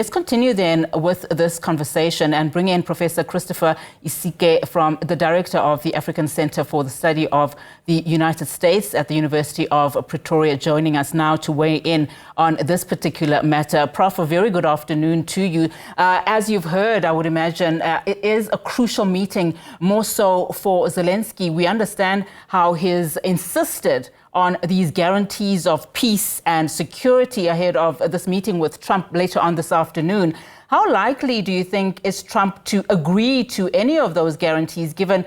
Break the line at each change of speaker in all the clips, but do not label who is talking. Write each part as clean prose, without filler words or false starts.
Let's continue then with this conversation and bring in Professor Christopher Isike, from the director of the African Center for the Study of the United States at the University of Pretoria, joining us now to weigh in on this particular matter. Prof, a very good afternoon to you. As you've heard, I would imagine it is a crucial meeting, more so for Zelenskyy. We understand how he's insisted on these guarantees of peace and security ahead of this meeting with Trump later on this afternoon. How likely do you think is Trump to agree to any of those guarantees, given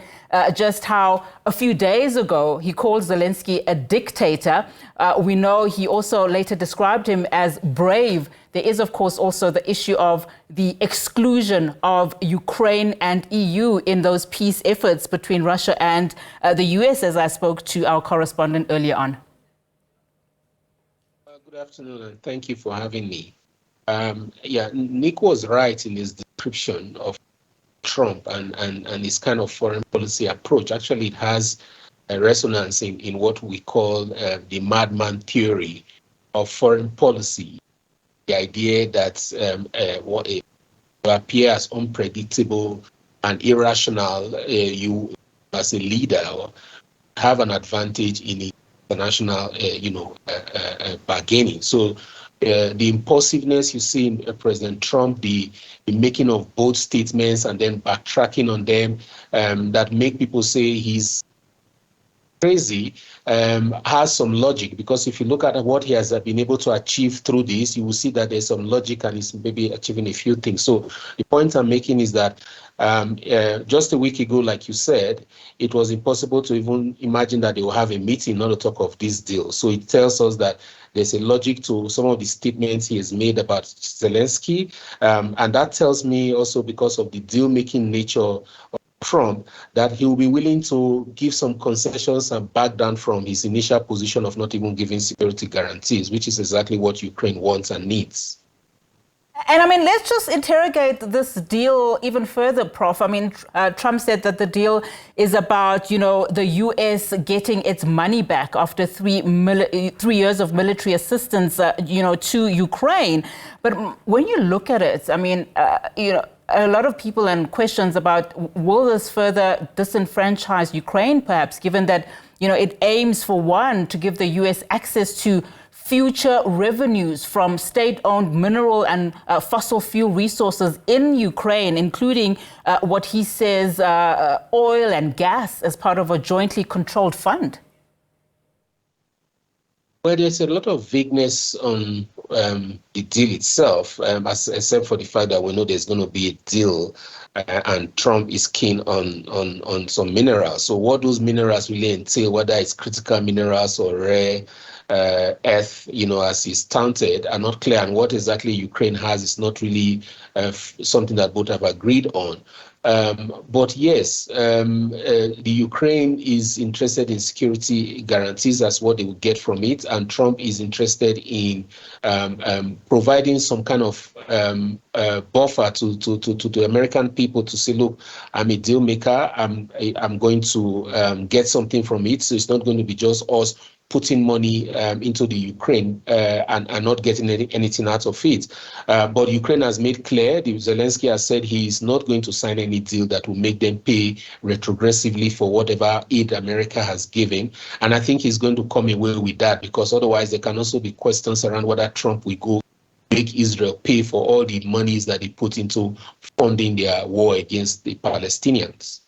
just how a few days ago he called Zelenskyy a dictator? We know he also later described him as brave. There is, of course, also the issue of the exclusion of Ukraine and EU in those peace efforts between Russia and the US, as I spoke to our correspondent earlier on.
Good afternoon, and thank you for having me. Nick was right in his description of Trump and his kind of foreign policy approach. Actually, it has a resonance in what we call the madman theory of foreign policy. The idea that what appear as unpredictable and irrational, you as a leader have an advantage in international, bargaining. So the impulsiveness you see in President Trump, the making of bold statements and then backtracking on them, that make people say he's crazy, has some logic, because if you look at what he has been able to achieve through this, you will see that there's some logic and he's maybe achieving a few things. So the point I'm making is that just a week ago, like you said, it was impossible to even imagine that they will have a meeting, not to talk of this deal. So it tells us that there's a logic to some of the statements he has made about Zelenskyy. And that tells me also, because of the deal-making nature of Trump, that he will be willing to give some concessions and back down from his initial position of not even giving security guarantees, which is exactly what Ukraine wants and needs.
And I mean, let's just interrogate this deal even further, Prof. I mean, Trump said that the deal is about, the U.S. getting its money back after 3 years of military assistance, to Ukraine. But when you look at it, I mean, a lot of people and questions about, will this further disenfranchise Ukraine, perhaps, given that, it aims, for one, to give the U.S. access to future revenues from state-owned mineral and fossil fuel resources in Ukraine, including what he says oil and gas as part of a jointly controlled fund?
Well, there's a lot of vagueness on the deal itself, except for the fact that we know there's going to be a deal and Trump is keen on some minerals. So what those minerals really entail, whether it's critical minerals or rare earth, as is touted, are not clear. And what exactly Ukraine has is not really something that both have agreed on. But yes, the Ukraine is interested in security guarantees as what they will get from it, and Trump is interested in providing some kind of buffer to the American people to say, look, I'm a deal maker. I'm going to get something from it. So it's not going to be just us putting money into the Ukraine and not getting anything out of it. But Ukraine has made clear, Zelenskyy has said he is not going to sign any deal that will make them pay retrogressively for whatever aid America has given. And I think he's going to come away with that, because otherwise there can also be questions around whether Trump will go make Israel pay for all the monies that he put into funding their war against the Palestinians.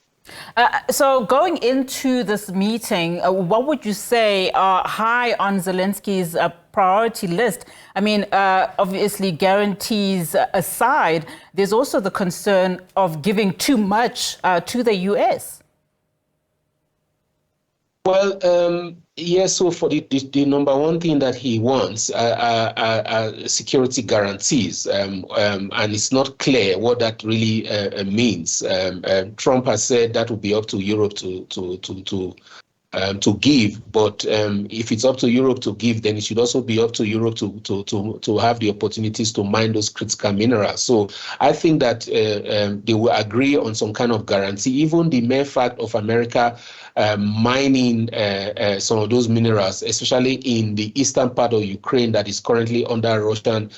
So going into this meeting, what would you say are high on Zelenskyy's priority list? I mean, obviously, guarantees aside, there's also the concern of giving too much to the U.S.
Well, yes, so for the number one thing that he wants are security guarantees, and it's not clear what that really means. Trump has said that will be up to Europe to give, but if it's up to Europe to give, then it should also be up to Europe to have the opportunities to mine those critical minerals. So I think that they will agree on some kind of guarantee. Even the mere fact of America mining some of those minerals, especially in the eastern part of Ukraine that is currently under Russian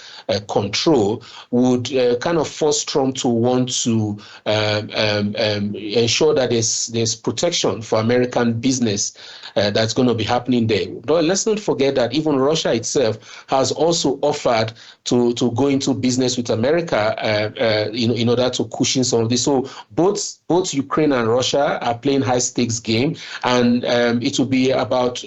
control, would kind of force Trump to want to ensure that there's protection for American business that's going to be happening there. But let's not forget that even Russia itself has also offered to go into business with America in order to cushion some of this. So both Ukraine and Russia are playing high stakes game, and it will be about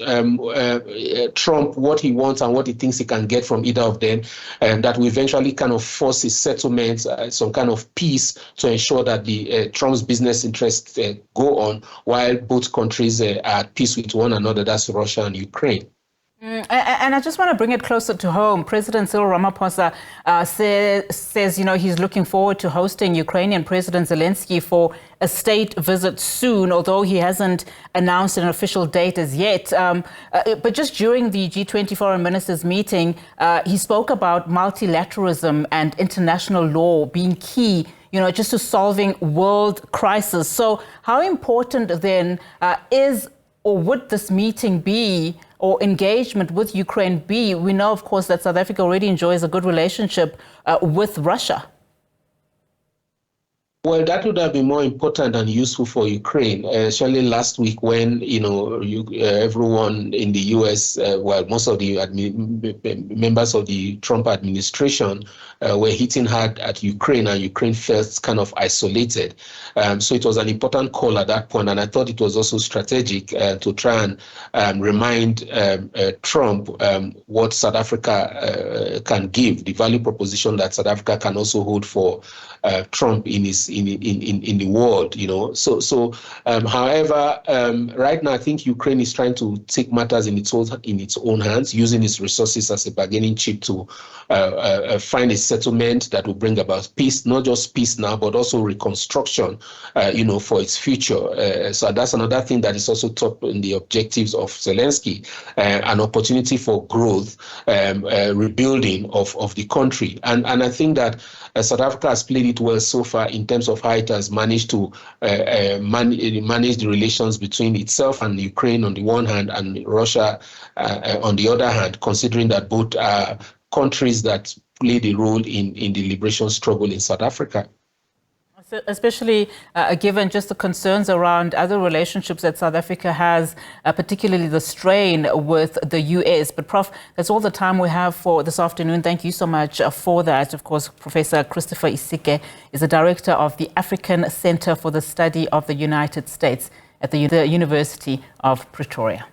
Trump, what he wants and what he thinks he can get from either of them, that will eventually kind of force a settlement, some kind of peace to ensure that the Trump's business interests go on while both countries are at peace with one another. That's Russia and Ukraine.
And I just want to bring it closer to home. President Cyril Ramaphosa says, he's looking forward to hosting Ukrainian President Zelenskyy for a state visit soon, although he hasn't announced an official date as yet. But just during the G20 foreign ministers meeting, he spoke about multilateralism and international law being key, just to solving world crisis. So how important then is or would this meeting be, or engagement with Ukraine be? We know, of course, that South Africa already enjoys a good relationship with Russia.
Well, that would have been more important and useful for Ukraine, especially last week when, everyone in the U.S., most of the members of the Trump administration were hitting hard at Ukraine, and Ukraine felt kind of isolated. So it was an important call at that point, and I thought it was also strategic to try and remind Trump what South Africa can give, the value proposition that South Africa can also hold for Trump in the world, So, however, right now I think Ukraine is trying to take matters in its own hands, using its resources as a bargaining chip to find a settlement that will bring about peace, not just peace now, but also reconstruction, for its future. So that's another thing that is also top in the objectives of Zelenskyy, an opportunity for growth, rebuilding of the country, and I think that South Africa has played it well so far in terms of how it has managed to manage the relations between itself and Ukraine on the one hand and Russia on the other hand, considering that both are countries that played a role in the liberation struggle in South Africa.
Especially given just the concerns around other relationships that South Africa has, particularly the strain with the U.S. But Prof, that's all the time we have for this afternoon. Thank you so much for that. Of course, Professor Christopher Isike is the director of the African Center for the Study of the United States at the University of Pretoria.